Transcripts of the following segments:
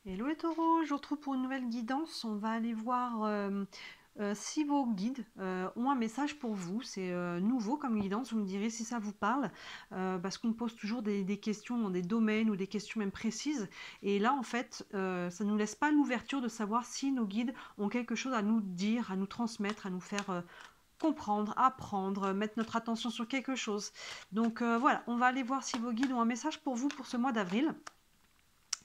Hello les taureaux, je vous retrouve pour une nouvelle guidance. On va aller voir si vos guides ont un message pour vous. C'est nouveau comme guidance, vous me direz si ça vous parle, parce qu'on me pose toujours des questions dans des domaines ou des questions même précises. Et là, en fait, ça ne nous laisse pas l'ouverture de savoir si nos guides ont quelque chose à nous dire, à nous transmettre, à nous faire comprendre, apprendre, mettre notre attention sur quelque chose. Donc voilà, on va aller voir si vos guides ont un message pour vous pour ce mois d'avril.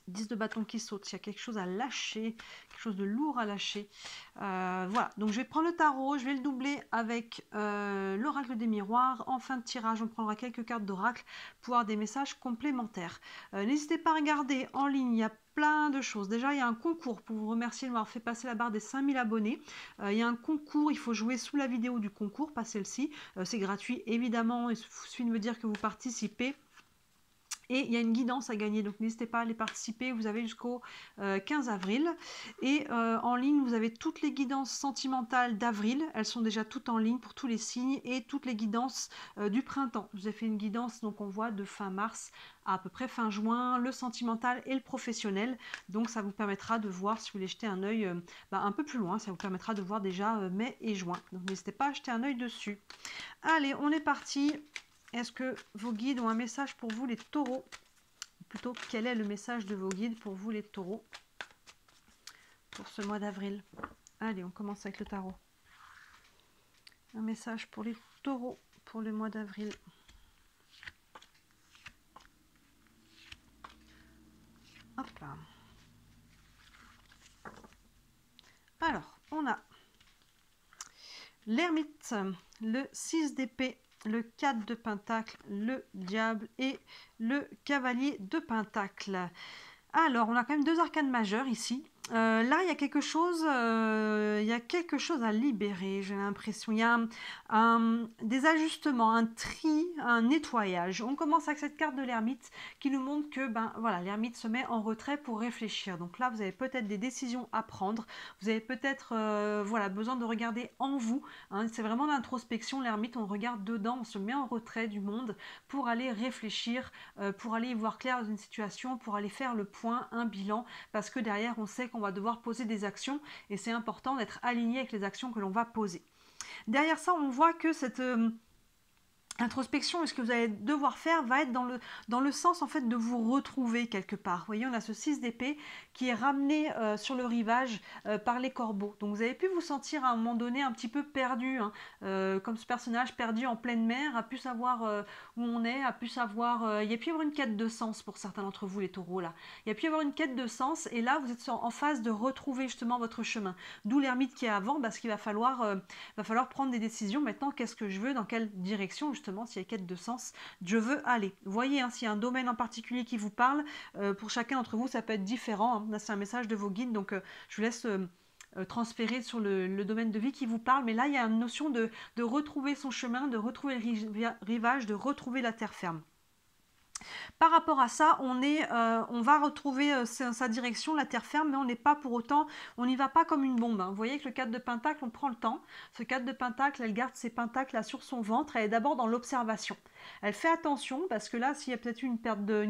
10 de bâton qui saute, s'il y a quelque chose à lâcher, quelque chose de lourd à lâcher. Voilà, donc je vais prendre le tarot, je vais le doubler avec l'oracle des miroirs. En fin de tirage, on prendra quelques cartes d'oracle pour avoir des messages complémentaires. N'hésitez pas à regarder en ligne, il y a plein de choses. Déjà, il y a un concours pour vous remercier de m'avoir fait passer la barre des 5000 abonnés. Il y a un concours, il faut jouer sous la vidéo du concours, pas celle-ci. C'est gratuit, évidemment, il suffit de me dire que vous participez. Et il y a une guidance à gagner, donc n'hésitez pas à aller participer, vous avez jusqu'au 15 avril. Et en ligne, vous avez toutes les guidances sentimentales d'avril, elles sont déjà toutes en ligne pour tous les signes, et toutes les guidances du printemps. Je vous ai fait une guidance, donc on voit de fin mars à peu près fin juin, le sentimental et le professionnel. Donc ça vous permettra de voir, si vous voulez jeter un œil un peu plus loin, ça vous permettra de voir déjà mai et juin. Donc n'hésitez pas à jeter un œil dessus. Allez, on est parti. Est-ce que vos guides ont un message pour vous les taureaux? Ou plutôt, quel est le message de vos guides pour vous les taureaux pour ce mois d'avril? Allez, on commence avec le tarot. Un message pour les taureaux pour le mois d'avril. Hop là. Alors, on a l'ermite, le 6 d'épée, le 4 de pentacle, le diable et le cavalier de pentacle. Alors, on a quand même deux arcanes majeures ici. Là, il y a quelque chose à libérer, j'ai l'impression. Il y a des ajustements, un tri, un nettoyage. On commence avec cette carte de l'ermite qui nous montre que voilà, l'ermite se met en retrait pour réfléchir. Donc là, vous avez peut-être des décisions à prendre. Vous avez peut-être voilà, besoin de regarder en vous. Hein. C'est vraiment l'introspection, l'ermite. On regarde dedans, on se met en retrait du monde pour aller réfléchir, pour aller y voir clair dans une situation, pour aller faire le point, un bilan, parce que derrière, on sait qu'on va devoir poser des actions et c'est important d'être aligné avec les actions que l'on va poser. Derrière ça, on voit que cette introspection et ce que vous allez devoir faire va être dans le sens en fait de vous retrouver quelque part. Vous voyez, on a ce 6 d'épée qui est ramené sur le rivage par les corbeaux. Donc vous avez pu vous sentir à un moment donné un petit peu perdu, hein, comme ce personnage perdu en pleine mer, a pu savoir où on est, a pu savoir... il y a pu y avoir une quête de sens pour certains d'entre vous les taureaux là. Il y a pu y avoir une quête de sens et là vous êtes en phase de retrouver justement votre chemin. D'où l'ermite qui est avant, parce qu'il va falloir prendre des décisions maintenant. Qu'est-ce que je veux, dans quelle direction justement, s'il y a quête de sens, je veux aller. Vous voyez, hein, s'il y a un domaine en particulier qui vous parle, pour chacun d'entre vous, ça peut être différent. Hein. Là, c'est un message de vos guides, donc je vous laisse transférer sur le domaine de vie qui vous parle. Mais là, il y a une notion de retrouver son chemin, de retrouver le rivage, de retrouver la terre ferme. Par rapport à ça, on va retrouver sa direction, la terre ferme, mais on n'est pas pour autant, on n'y va pas comme une bombe. Hein. Vous voyez que le 4 de pentacle, on prend le temps. Ce 4 de pentacle, elle garde ses pentacles là sur son ventre, elle est d'abord dans l'observation. Elle fait attention parce que là, s'il y a peut-être une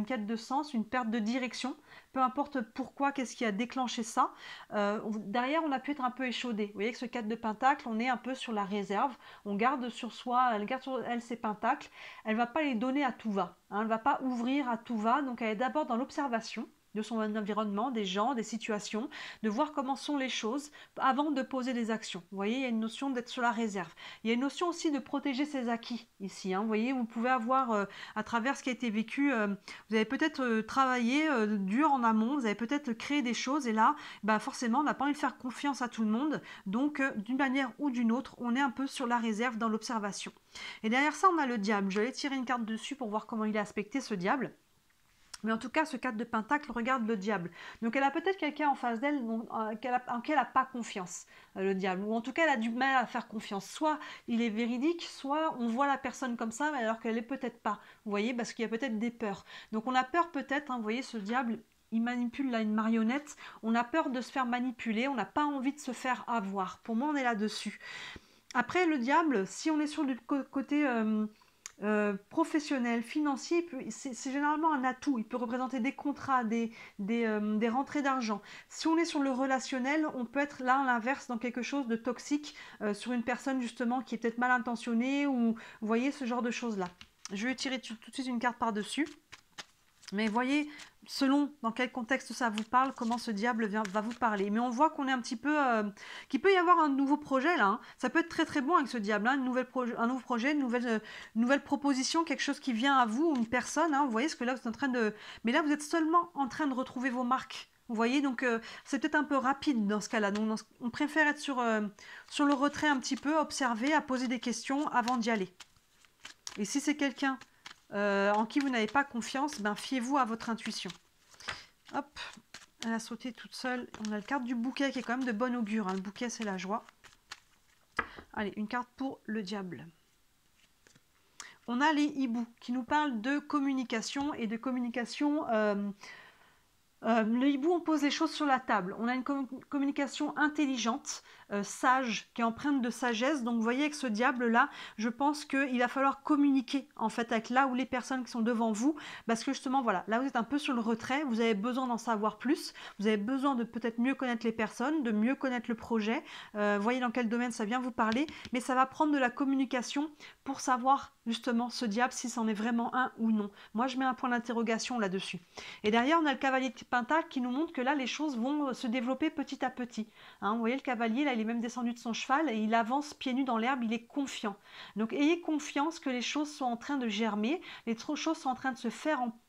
quête de sens, une perte de direction, peu importe pourquoi, qu'est-ce qui a déclenché ça, derrière, on a pu être un peu échaudé. Vous voyez que ce 4 de pentacle, on est un peu sur la réserve, on garde sur soi, elle garde sur elle ses pentacles, elle ne va pas les donner à tout va. Hein, elle ne va pas ouvrir à tout va, donc elle est d'abord dans l'observation de son environnement, des gens, des situations, de voir comment sont les choses avant de poser des actions. Vous voyez, il y a une notion d'être sur la réserve. Il y a une notion aussi de protéger ses acquis ici. Hein. Vous voyez, vous pouvez avoir, à travers ce qui a été vécu, vous avez peut-être travaillé dur en amont, vous avez peut-être créé des choses et là, forcément, on n'a pas envie de faire confiance à tout le monde. Donc, d'une manière ou d'une autre, on est un peu sur la réserve dans l'observation. Et derrière ça, on a le diable. Je vais tirer une carte dessus pour voir comment il est aspecté, ce diable. Mais en tout cas, ce 4 de pentacle regarde le diable. Donc elle a peut-être quelqu'un en face d'elle en qui elle n'a pas confiance, le diable. Ou en tout cas, elle a du mal à faire confiance. Soit il est véridique, soit on voit la personne comme ça, alors qu'elle n'est peut-être pas. Vous voyez, parce qu'il y a peut-être des peurs. Donc on a peur peut-être, hein, vous voyez, ce diable, il manipule là une marionnette. On a peur de se faire manipuler, on n'a pas envie de se faire avoir. Pour moi, on est là-dessus. Après, le diable, si on est sur du côté... professionnel, financier, c'est généralement un atout. Il peut représenter des contrats, des rentrées d'argent. Si on est sur le relationnel, on peut être là à l'inverse dans quelque chose de toxique, sur une personne justement qui est peut-être mal intentionnée, ou vous voyez ce genre de choses-là. Je vais tirer tout de suite une carte par-dessus. Mais voyez, selon dans quel contexte ça vous parle, comment ce diable va vous parler. Mais on voit qu'on est un petit peu... qu'il peut y avoir un nouveau projet là. Hein. Ça peut être très très bon avec ce diable. Hein. Un nouveau projet, une nouvelle proposition, quelque chose qui vient à vous, une personne. Hein. Vous voyez ce que là vous êtes en train de... Mais là vous êtes seulement en train de retrouver vos marques. Vous voyez, donc c'est peut-être un peu rapide dans ce cas-là. Donc on préfère être sur le retrait un petit peu, observer, à poser des questions avant d'y aller. Et si c'est quelqu'un... en qui vous n'avez pas confiance, ben fiez-vous à votre intuition. Hop, elle a sauté toute seule. On a la carte du bouquet qui est quand même de bon augure. Hein. Le bouquet, c'est la joie. Allez, une carte pour le diable. On a les hiboux qui nous parlent de communication et de communication... le hibou, on pose les choses sur la table. On a une communication intelligente, sage, qui est empreinte de sagesse. Donc, vous voyez, avec ce diable-là, je pense qu'il va falloir communiquer, en fait, avec là où les personnes qui sont devant vous. Parce que, justement, voilà, là, vous êtes un peu sur le retrait. Vous avez besoin d'en savoir plus. Vous avez besoin de peut-être mieux connaître les personnes, de mieux connaître le projet. Voyez dans quel domaine ça vient vous parler. Mais ça va prendre de la communication pour savoir, justement, ce diable, si c'en est vraiment un ou non. Moi, je mets un point d'interrogation là-dessus. Et derrière, on a le cavalier de Pentacle qui nous montre que là, les choses vont se développer petit à petit. Hein, vous voyez, le cavalier, là, il est même descendu de son cheval et il avance pieds nus dans l'herbe, il est confiant. Donc, ayez confiance que les choses sont en train de germer, les choses sont en train de se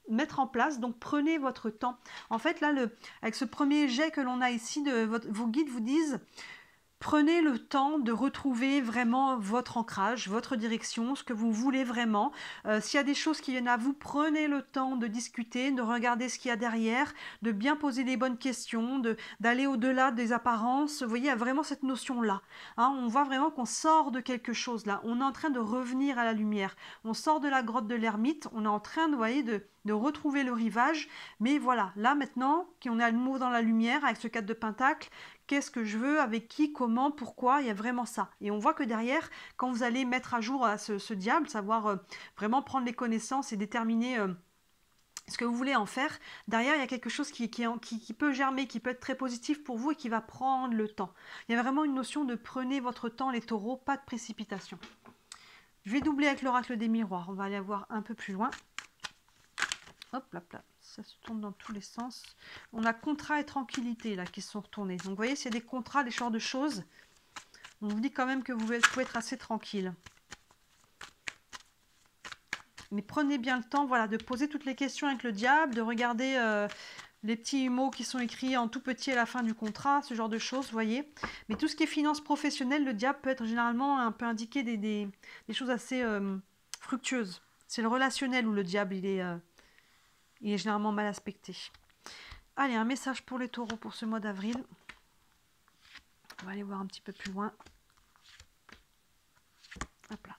mettre en place, donc prenez votre temps. En fait, là, avec ce premier jet que l'on a ici, vos guides vous disent... Prenez le temps de retrouver vraiment votre ancrage, votre direction, ce que vous voulez vraiment. S'il y a des choses qui viennent à vous, prenez le temps de discuter, de regarder ce qu'il y a derrière, de bien poser les bonnes questions, d'aller au-delà des apparences. Vous voyez, il y a vraiment cette notion-là. Hein, on voit vraiment qu'on sort de quelque chose là. On est en train de revenir à la lumière. On sort de la grotte de l'ermite. On est en train, vous voyez, de retrouver le rivage. Mais voilà, là maintenant, qu'on est à nouveau dans la lumière avec ce 4 de Pentacle, qu'est-ce que je veux, avec qui, comment, pourquoi, il y a vraiment ça. Et on voit que derrière, quand vous allez mettre à jour ce diable, savoir vraiment prendre les connaissances et déterminer ce que vous voulez en faire, derrière il y a quelque chose qui peut germer, qui peut être très positif pour vous et qui va prendre le temps. Il y a vraiment une notion de prenez votre temps les taureaux, pas de précipitation. Je vais doubler avec l'oracle des miroirs, on va aller voir un peu plus loin. Hop là, ça se tourne dans tous les sens. On a contrat et tranquillité là qui sont retournés. Donc vous voyez, s'il y a des contrats, des genres de choses, on vous dit quand même que vous pouvez être assez tranquille. Mais prenez bien le temps, voilà, de poser toutes les questions avec le diable, de regarder les petits mots qui sont écrits en tout petit à la fin du contrat, ce genre de choses, vous voyez. Mais tout ce qui est finance professionnelle, le diable peut être généralement un peu indiqué des choses assez fructueuses. C'est le relationnel où le diable, il est généralement mal aspecté. Allez, un message pour les taureaux pour ce mois d'avril. On va aller voir un petit peu plus loin. Hop là.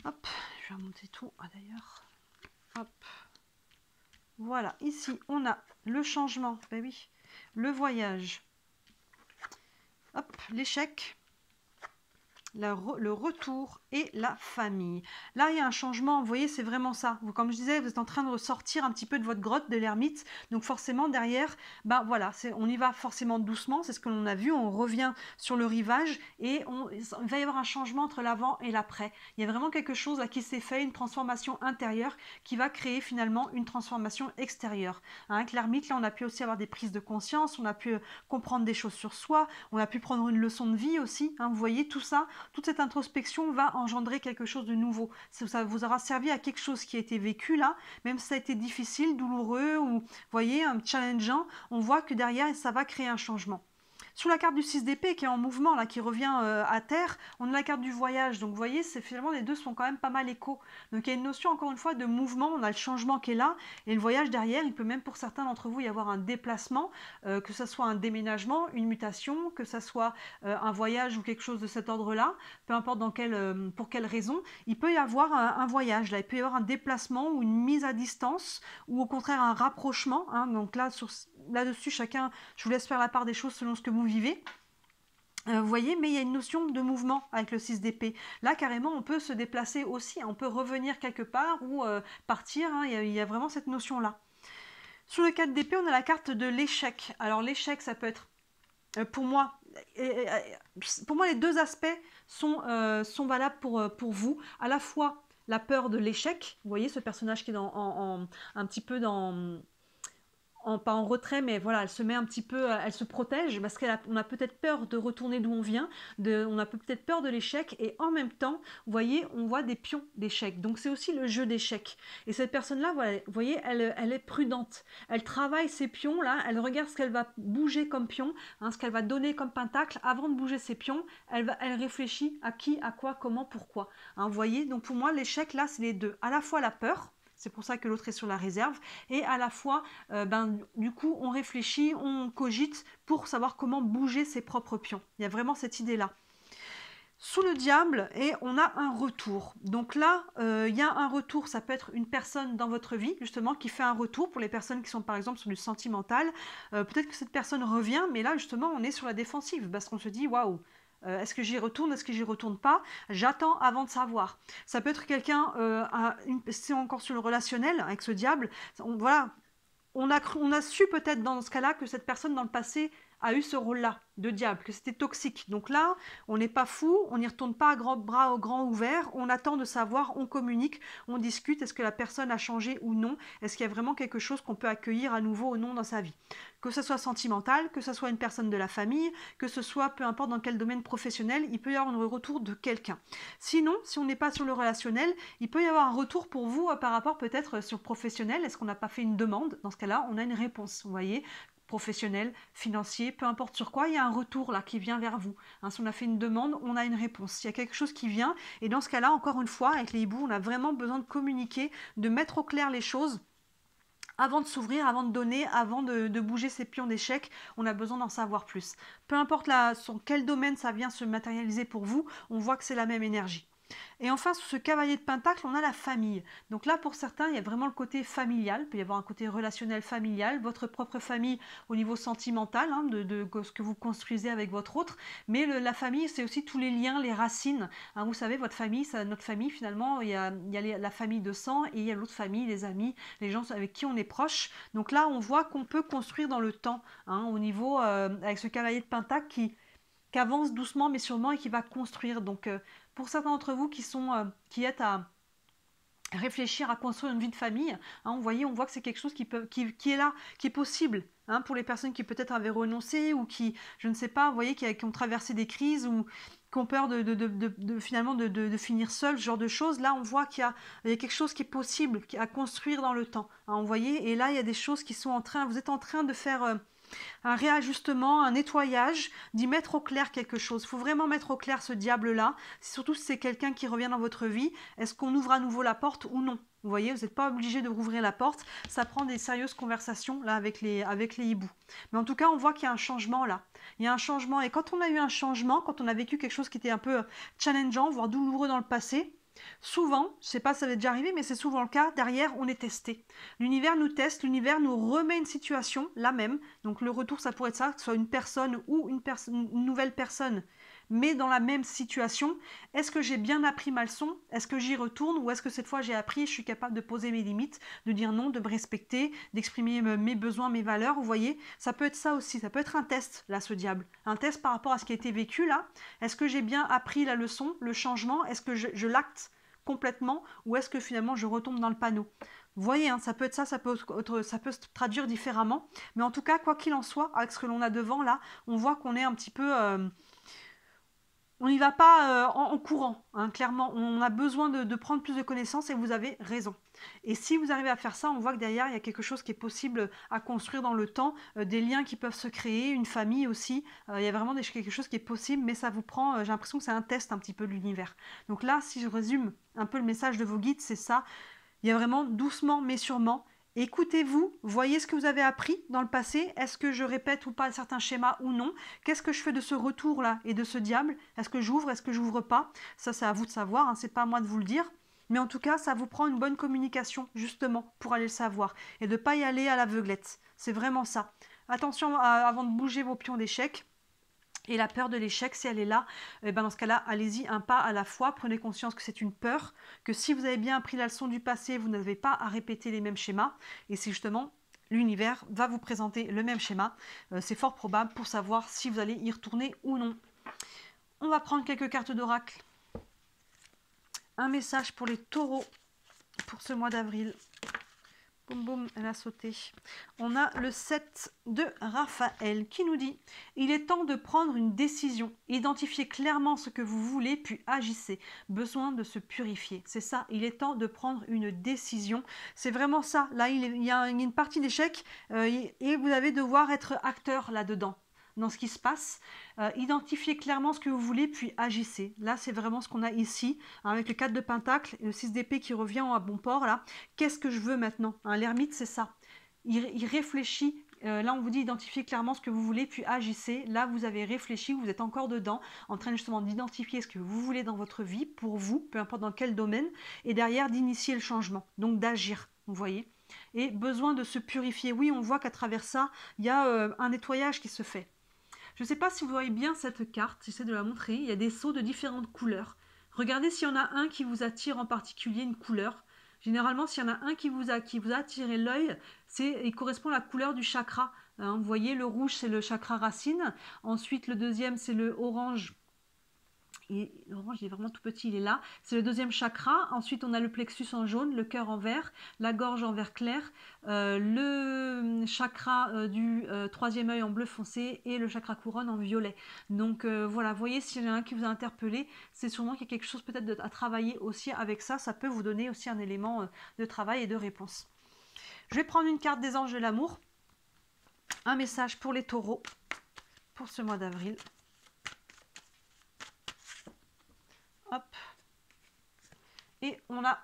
Hop, je vais remonter tout. Ah d'ailleurs. Hop. Voilà, ici on a le changement. Ben oui. Le voyage. Hop, l'échec. Le retour et la famille. Là, il y a un changement, vous voyez, c'est vraiment ça. Comme je disais, vous êtes en train de ressortir un petit peu de votre grotte de l'ermite. Donc forcément, derrière, ben voilà, on y va forcément doucement, c'est ce que l'on a vu. On revient sur le rivage et il va y avoir un changement entre l'avant et l'après. Il y a vraiment quelque chose là qui s'est fait, une transformation intérieure qui va créer finalement une transformation extérieure. Hein, avec l'ermite, là, on a pu aussi avoir des prises de conscience, on a pu comprendre des choses sur soi, on a pu prendre une leçon de vie aussi. Hein, vous voyez, tout ça, toute cette introspection va engendrer quelque chose de nouveau. Ça vous aura servi à quelque chose qui a été vécu là, même si ça a été difficile, douloureux ou, vous voyez, challengeant, on voit que derrière, ça va créer un changement. Sur la carte du 6 d'épée qui est en mouvement, là, qui revient à terre, on a la carte du voyage. Donc vous voyez, finalement les deux sont quand même pas mal échos. Donc il y a une notion encore une fois de mouvement, on a le changement qui est là, et le voyage derrière, il peut même pour certains d'entre vous y avoir un déplacement, que ce soit un déménagement, une mutation, que ce soit un voyage ou quelque chose de cet ordre-là, peu importe pour quelle raison, il peut y avoir un voyage, là, il peut y avoir un déplacement ou une mise à distance, ou au contraire un rapprochement. Hein, donc là, là-dessus, chacun, je vous laisse faire la part des choses selon ce que vous vivez. Vous voyez, mais il y a une notion de mouvement avec le 6 d'épée. Là, carrément, on peut se déplacer aussi, on peut revenir quelque part ou partir, hein, il y a vraiment cette notion-là. Sur le 4 d'épée, on a la carte de l'échec. Alors l'échec, ça peut être, pour moi, les deux aspects sont valables pour vous. À la fois la peur de l'échec, vous voyez ce personnage qui est un petit peu pas en retrait, mais voilà, elle se met un petit peu, elle se protège parce qu'on a peut-être peur de retourner d'où on vient, on a peut-être peur de l'échec et en même temps, vous voyez, on voit des pions d'échecs. Donc c'est aussi le jeu d'échecs. Et cette personne-là, voilà, vous voyez, elle est prudente. Elle travaille ses pions là, elle regarde ce qu'elle va bouger comme pion, hein, ce qu'elle va donner comme pentacle avant de bouger ses pions. Elle réfléchit à qui, à quoi, comment, pourquoi. Hein, vous voyez, donc pour moi, l'échec là, c'est les deux. À la fois la peur. C'est pour ça que l'autre est sur la réserve. Et à la fois, du coup, on réfléchit, on cogite pour savoir comment bouger ses propres pions. Il y a vraiment cette idée-là. Sous le diable, et on a un retour. Donc là, il y a un retour, ça peut être une personne dans votre vie, justement, qui fait un retour pour les personnes qui sont, par exemple, sur du sentimental. Peut-être que cette personne revient, mais là, justement, on est sur la défensive, parce qu'on se dit, waouh, est-ce que j'y retourne, est-ce que j'y retourne pas? J'attends avant de savoir. Ça peut être quelqu'un, c'est encore sur le relationnel avec ce diable. Voilà, on a su peut-être dans ce cas-là que cette personne dans le passé a eu ce rôle-là de diable, que c'était toxique. Donc là, on n'est pas fou, on n'y retourne pas à grands bras grands ouverts, on attend de savoir, on communique, on discute, est-ce que la personne a changé ou non, est-ce qu'il y a vraiment quelque chose qu'on peut accueillir à nouveau ou non dans sa vie. Que ce soit sentimental, que ce soit une personne de la famille, que ce soit peu importe dans quel domaine professionnel, il peut y avoir un retour de quelqu'un. Sinon, si on n'est pas sur le relationnel, il peut y avoir un retour pour vous par rapport peut-être sur professionnel, est-ce qu'on n'a pas fait une demande? Dans ce cas-là, on a une réponse, vous voyez, professionnel, financier, peu importe sur quoi, il y a un retour là qui vient vers vous. Hein, si on a fait une demande, on a une réponse. Il y a quelque chose qui vient et dans ce cas-là, encore une fois, avec les hiboux, on a vraiment besoin de communiquer, de mettre au clair les choses. Avant de s'ouvrir, avant de donner, avant de bouger ses pions d'échec, on a besoin d'en savoir plus. Peu importe sur quel domaine ça vient se matérialiser pour vous, on voit que c'est la même énergie. Et enfin, sur ce cavalier de pentacle, on a la famille. Donc là, pour certains, il y a vraiment le côté familial. Il peut y avoir un côté relationnel familial, votre propre famille au niveau sentimental, hein, de ce que vous construisez avec votre autre. Mais la famille, c'est aussi tous les liens, les racines. Hein, vous savez, votre famille, notre famille, finalement, il y a la famille de sang et il y a l'autre famille, les amis, les gens avec qui on est proche. Donc là, on voit qu'on peut construire dans le temps, hein, au niveau, avec ce cavalier de pentacle qui avance doucement mais sûrement et qui va construire. Donc pour certains d'entre vous qui êtes à réfléchir à construire une vie de famille, hein, on voit que c'est quelque chose qui est là, qui est possible, hein, pour les personnes qui peut-être avaient renoncé ou qui, je ne sais pas, vous voyez, qui ont traversé des crises ou qui ont peur finalement de finir seul, ce genre de choses. Là, on voit qu'il y a quelque chose qui est possible à construire dans le temps, hein, vous voyez, et là, il y a des choses qui sont vous êtes en train de faire un réajustement, un nettoyage, d'y mettre au clair quelque chose. Il faut vraiment mettre au clair ce diable-là, surtout si c'est quelqu'un qui revient dans votre vie. Est-ce qu'on ouvre à nouveau la porte ou non? Vous voyez, vous n'êtes pas obligé de rouvrir la porte. Ça prend des sérieuses conversations là avec les hiboux. Mais en tout cas, on voit qu'il y a un changement là. Il y a un changement. Et quand on a eu un changement, quand on a vécu quelque chose qui était un peu challengeant, voire douloureux dans le passé, souvent, je ne sais pas si ça va déjà arrivé, mais c'est souvent le cas, derrière on est testé. L'univers nous teste, l'univers nous remet une situation, la même. Donc le retour, ça pourrait être ça, que ce soit une personne ou une nouvelle personne, mais dans la même situation. Est-ce que j'ai bien appris ma leçon? Est-ce que j'y retourne? Ou est-ce que cette fois j'ai appris et je suis capable de poser mes limites, de dire non, de me respecter, d'exprimer mes besoins, mes valeurs? Vous voyez, ça peut être ça aussi, ça peut être un test, là, ce diable. Un test par rapport à ce qui a été vécu, là. Est-ce que j'ai bien appris la leçon, le changement? Est-ce que je l'acte complètement ou est-ce que finalement je retombe dans le panneau? Vous voyez, hein, ça peut être ça, ça peut se traduire différemment, mais en tout cas, quoi qu'il en soit, avec ce que l'on a devant là, on voit qu'on est un petit peu... on n'y va pas en courant, hein, clairement, on a besoin de prendre plus de connaissances et vous avez raison. Et si vous arrivez à faire ça, on voit que derrière, il y a quelque chose qui est possible à construire dans le temps, des liens qui peuvent se créer, une famille aussi, il y a vraiment quelque chose qui est possible, mais ça vous prend, j'ai l'impression que c'est un test un petit peu de l'univers. Donc là, si je résume un peu le message de vos guides, c'est ça, il y a vraiment doucement mais sûrement, écoutez-vous, voyez ce que vous avez appris dans le passé, est-ce que je répète ou pas certains schémas ou non, qu'est-ce que je fais de ce retour-là et de ce diable, est-ce que j'ouvre, est-ce que j'ouvre pas, ça c'est à vous de savoir, hein, c'est pas à moi de vous le dire. Mais en tout cas, ça vous prend une bonne communication, justement, pour aller le savoir. Et de ne pas y aller à l'aveuglette. C'est vraiment ça. Attention avant de bouger vos pions d'échecs. Et la peur de l'échec, si elle est là, eh ben dans ce cas-là, allez-y un pas à la fois. Prenez conscience que c'est une peur, que si vous avez bien appris la leçon du passé, vous n'avez pas à répéter les mêmes schémas. Et c'est justement l'univers va vous présenter le même schéma. C'est fort probable pour savoir si vous allez y retourner ou non. On va prendre quelques cartes d'oracle. Un message pour les taureaux pour ce mois d'avril. Boum boum, elle a sauté. On a le 7 de Raphaël qui nous dit « Il est temps de prendre une décision. Identifiez clairement ce que vous voulez, puis agissez. Besoin de se purifier. » C'est ça, il est temps de prendre une décision. C'est vraiment ça. Là, il y a une partie d'échec et vous allez devoir être acteur là-dedans. Dans ce qui se passe, identifiez clairement ce que vous voulez, puis agissez. Là, c'est vraiment ce qu'on a ici, avec le 4 de Pentacle et le 6 d'épée qui revient à bon port. Là, qu'est-ce que je veux maintenant? L'ermite, c'est ça. Il réfléchit. Là, on vous dit identifiez clairement ce que vous voulez, puis agissez. Là, vous avez réfléchi, vous êtes encore dedans, en train justement d'identifier ce que vous voulez dans votre vie, pour vous, peu importe dans quel domaine, et derrière d'initier le changement, donc d'agir, vous voyez. Et besoin de se purifier. Oui, on voit qu'à travers ça, il y a un nettoyage qui se fait. Je ne sais pas si vous voyez bien cette carte, j'essaie de la montrer. Il y a des seaux de différentes couleurs. Regardez s'il y en a un qui vous attire en particulier une couleur. Généralement, s'il y en a un qui vous a attiré l'œil, il correspond à la couleur du chakra. Vous voyez, le rouge, c'est le chakra racine. Ensuite, le deuxième, c'est le orange. L'orange, il est vraiment tout petit, il est là. C'est le deuxième chakra. Ensuite, on a le plexus en jaune, le cœur en vert, la gorge en vert clair, le chakra du troisième œil en bleu foncé et le chakra couronne en violet. Donc voilà, vous voyez, s'il y en a un qui vous a interpellé, c'est sûrement qu'il y a quelque chose peut-être à travailler aussi avec ça. Ça peut vous donner aussi un élément de travail et de réponse. Je vais prendre une carte des anges de l'amour. Un message pour les taureaux pour ce mois d'avril. Hop. Et on a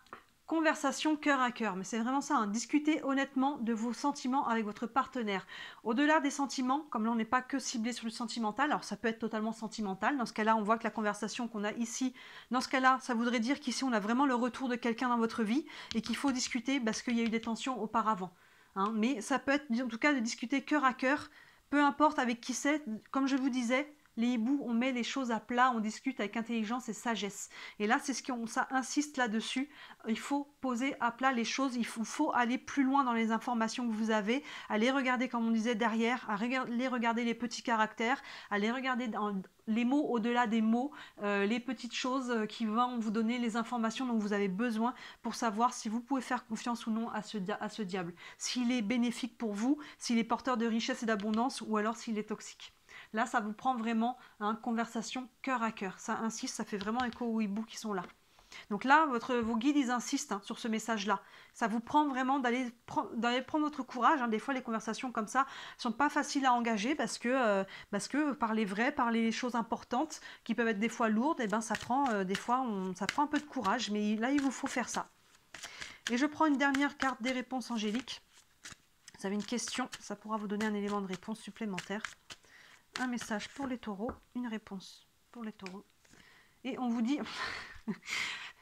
conversation cœur à cœur. Mais c'est vraiment ça, hein. Discutez honnêtement de vos sentiments avec votre partenaire. Au-delà des sentiments, comme là on n'est pas que ciblé sur le sentimental, alors ça peut être totalement sentimental. Dans ce cas-là, on voit que la conversation qu'on a ici, dans ce cas-là, ça voudrait dire qu'ici on a vraiment le retour de quelqu'un dans votre vie et qu'il faut discuter parce qu'il y a eu des tensions auparavant. Hein. Mais ça peut être en tout cas de discuter cœur à cœur, peu importe avec qui c'est, comme je vous disais. Les hiboux, on met les choses à plat, on discute avec intelligence et sagesse. Et là, c'est ça insiste là-dessus. Il faut poser à plat les choses, il faut aller plus loin dans les informations que vous avez, aller regarder, comme on disait, derrière, aller regarder les petits caractères, aller regarder dans les mots au-delà des mots, les petites choses qui vont vous donner les informations dont vous avez besoin pour savoir si vous pouvez faire confiance ou non à ce diable. S'il est bénéfique pour vous, s'il est porteur de richesse et d'abondance, ou alors s'il est toxique. Là, ça vous prend vraiment une conversation cœur à cœur. Ça insiste, ça fait vraiment écho aux hiboux qui sont là. Donc là, vos guides, ils insistent sur ce message-là. Ça vous prend vraiment d'aller prendre votre courage. Hein. Des fois, les conversations comme ça ne sont pas faciles à engager parce que parler vrai, parler les choses importantes qui peuvent être des fois lourdes, et ben, ça prend ça prend un peu de courage. Mais là, il vous faut faire ça. Et je prends une dernière carte des réponses angéliques. Vous avez une question, ça pourra vous donner un élément de réponse supplémentaire. Un message pour les taureaux, une réponse pour les taureaux. Et on vous dit,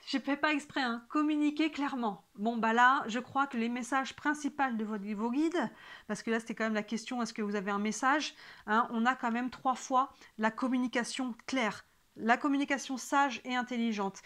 je ne fais pas exprès, hein, communiquez clairement. Bon, bah là, je crois que les messages principaux de vos guides, parce que là, c'était quand même la question, est-ce que vous avez un message, hein, on a quand même 3 fois la communication claire, la communication sage et intelligente.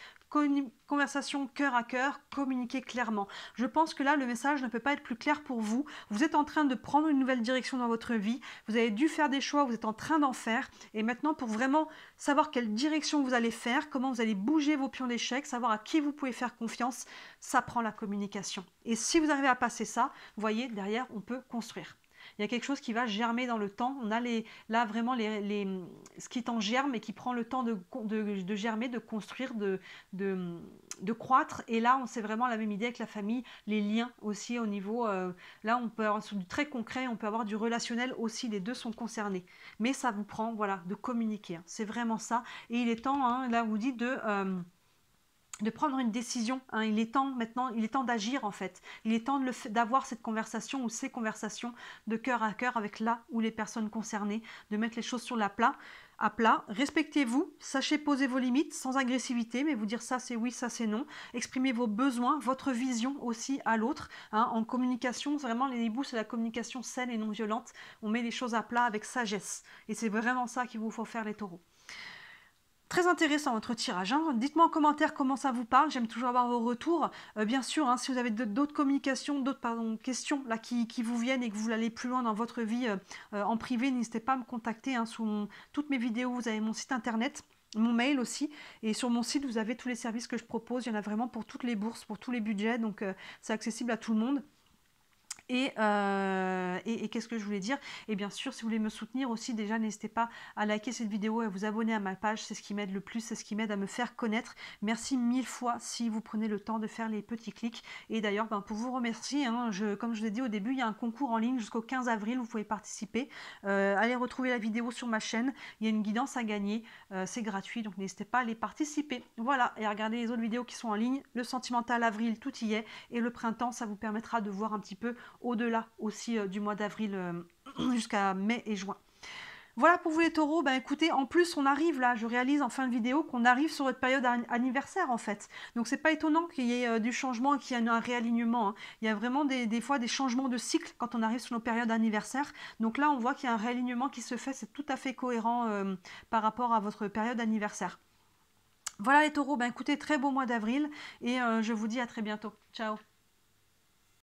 Conversation cœur à cœur, communiquer clairement. Je pense que là, le message ne peut pas être plus clair pour vous. Vous êtes en train de prendre une nouvelle direction dans votre vie. Vous avez dû faire des choix, vous êtes en train d'en faire. Et maintenant, pour vraiment savoir quelle direction vous allez faire, comment vous allez bouger vos pions d'échec, savoir à qui vous pouvez faire confiance, ça prend la communication. Et si vous arrivez à passer ça, vous voyez, derrière, on peut construire. Il y a quelque chose qui va germer dans le temps. On a là vraiment ce qui est en germe et qui prend le temps de germer, de construire, de croître. Et là, c'est vraiment la même idée avec la famille, les liens aussi au niveau... là, on peut avoir du très concret, on peut avoir du relationnel aussi. Les deux sont concernés. Mais ça vous prend, voilà, de communiquer. Hein. C'est vraiment ça. Et il est temps, hein, là, on vous dit de prendre une décision. Hein. Il est temps maintenant, il est temps d'agir en fait. Il est temps d'avoir cette conversation ou ces conversations de cœur à cœur avec là ou les personnes concernées, de mettre les choses sur la plat. à plat. Respectez-vous, sachez poser vos limites sans agressivité, mais vous dire ça c'est oui, ça c'est non. Exprimez vos besoins, votre vision aussi à l'autre. Hein, en communication, vraiment les hiboux, c'est la communication saine et non violente. On met les choses à plat avec sagesse. Et c'est vraiment ça qu'il vous faut faire les taureaux. Très intéressant votre tirage. Hein. Dites-moi en commentaire comment ça vous parle. J'aime toujours avoir vos retours. Bien sûr, hein, si vous avez d'autres communications, d'autres questions là, qui vous viennent et que vous voulez aller plus loin dans votre vie en privé, n'hésitez pas à me contacter. Hein, sous toutes mes vidéos, vous avez mon site internet, mon mail aussi. Et sur mon site, vous avez tous les services que je propose. Il y en a vraiment pour toutes les bourses, pour tous les budgets. Donc, c'est accessible à tout le monde. Et qu'est-ce que je voulais dire? Et bien sûr, si vous voulez me soutenir aussi, déjà, n'hésitez pas à liker cette vidéo et à vous abonner à ma page. C'est ce qui m'aide le plus, c'est ce qui m'aide à me faire connaître. Merci 1000 fois si vous prenez le temps de faire les petits clics. Et d'ailleurs, pour vous remercier, hein, comme je l'ai dit au début, il y a un concours en ligne jusqu'au 15 avril, vous pouvez participer. Allez retrouver la vidéo sur ma chaîne. Il y a une guidance à gagner. C'est gratuit, donc n'hésitez pas à aller participer. Voilà, et à regarder les autres vidéos qui sont en ligne. Le sentimental avril, tout y est. Et le printemps, ça vous permettra de voir un petit peu au-delà aussi du mois d'avril jusqu'à mai et juin. Voilà pour vous les taureaux. Écoutez, en plus on arrive là, je réalise en fin de vidéo qu'on arrive sur votre période anniversaire en fait. Donc c'est pas étonnant qu'il y ait du changement et qu'il y ait un réalignement. Hein. Il y a vraiment des fois des changements de cycle quand on arrive sur nos périodes anniversaires. Donc là on voit qu'il y a un réalignement qui se fait, c'est tout à fait cohérent par rapport à votre période anniversaire. Voilà les taureaux, écoutez, très beau mois d'avril et je vous dis à très bientôt. Ciao.